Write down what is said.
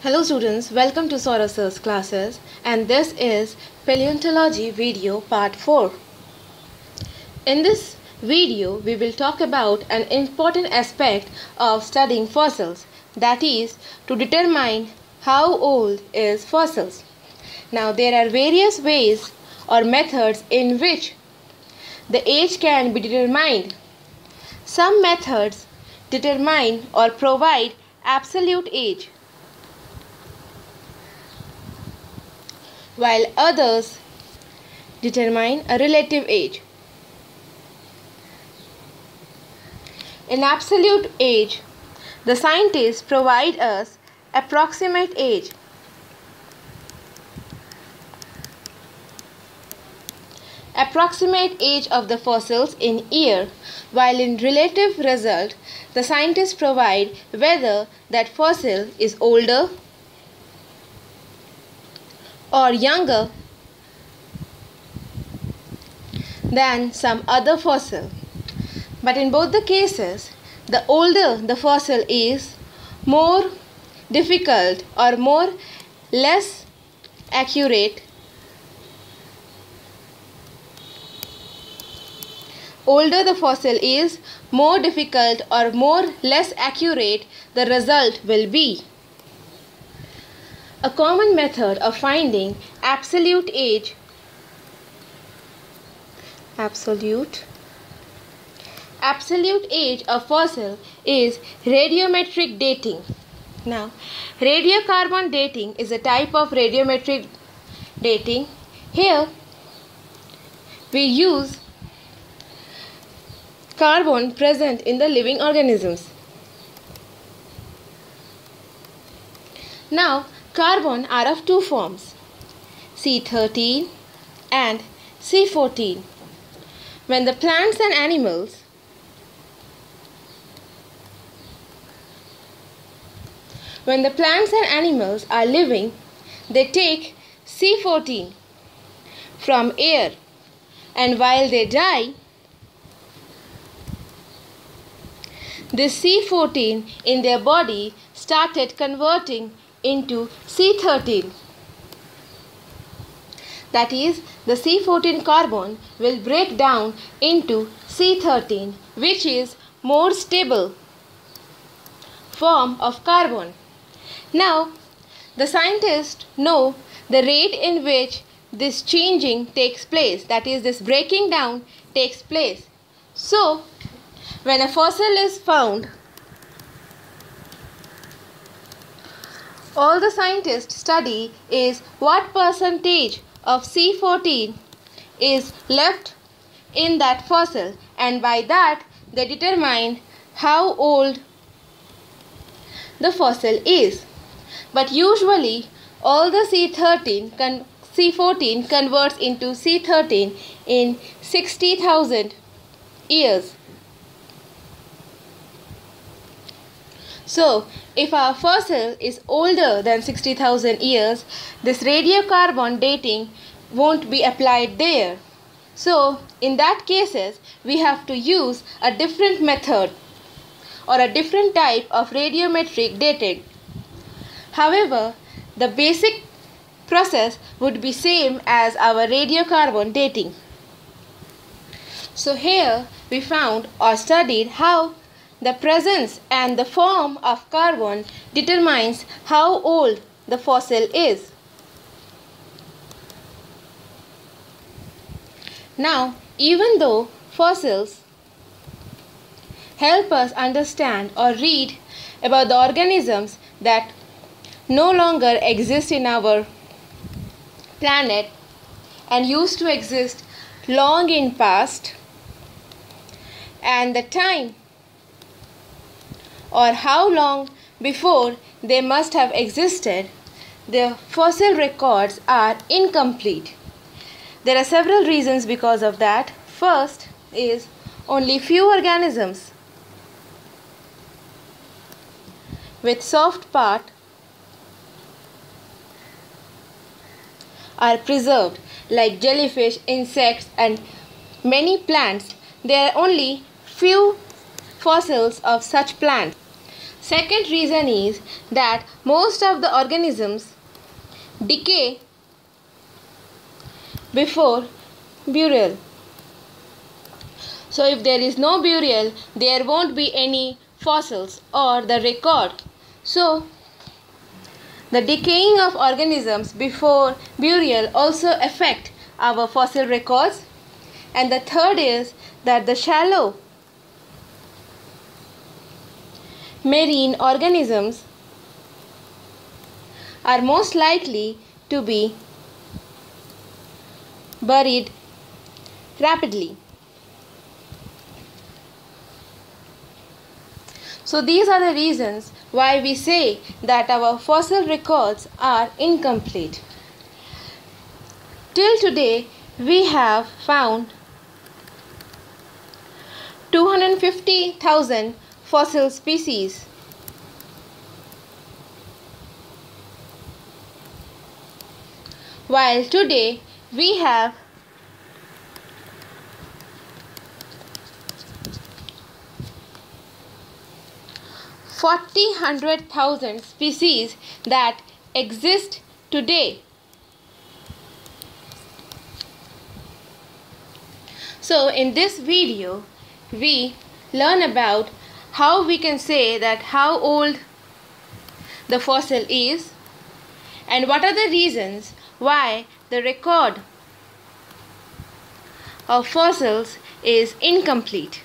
Hello students, welcome to Sauras's classes, and this is paleontology video part 4. In this video we will talk about an important aspect of studying fossils, that is to determine how old is fossils. Now there are various ways or methods in which the age can be determined. Some methods determine or provide absolute age, while others determine a relative age. In absolute age, the scientists provide us approximate age. Approximate age of the fossils in year, while in relative result, the scientists provide whether that fossil is older or younger than some other fossil. But in both the cases, the older the fossil is, more difficult or less accurate the result will be. A common method of finding absolute age of fossil is radiometric dating. Now, radiocarbon dating is a type of radiometric dating. Here we use carbon present in the living organisms. Now, carbon are of two forms, C13 and C14. When the plants and animals are living, they take C14 from air, and while they die, this C14 in their body started converting into C13. That is, the C14 carbon will break down into C13, which is more stable form of carbon. Now, the scientists know the rate in which this changing takes place, that is, this breaking down takes place. So, when a fossil is found, all the scientists study is what percentage of C14 is left in that fossil, and by that they determine how old the fossil is. But usually all the C14 converts into C13 in 60,000 years. So, if our fossil is older than 60,000 years, this radiocarbon dating won't be applied there. So, in that cases, we have to use a different method or a different type of radiometric dating. However, the basic process would be same as our radiocarbon dating. So, here we found or studied how the presence and the form of carbon determines how old the fossil is. Now, even though fossils help us understand or read about the organisms that no longer exist in our planet and used to exist long in past, and the time or how long before they must have existed, the fossil records are incomplete. There are several reasons because of that. First is only few organisms with soft part are preserved, like jellyfish, insects, and many plants. There are only few fossils of such plants. Second reason is that most of the organisms decay before burial. So if there is no burial, there won't be any fossils or the record. So the decaying of organisms before burial also affect our fossil records. And the third is that the shallow marine organisms are most likely to be buried rapidly. So these are the reasons why we say that our fossil records are incomplete. Till today, we have found 250,000 fossil species. While today we have 100,000 species that exist today. So in this video, we learn about how we can say that how old the fossil is and what are the reasons why the record of fossils is incomplete.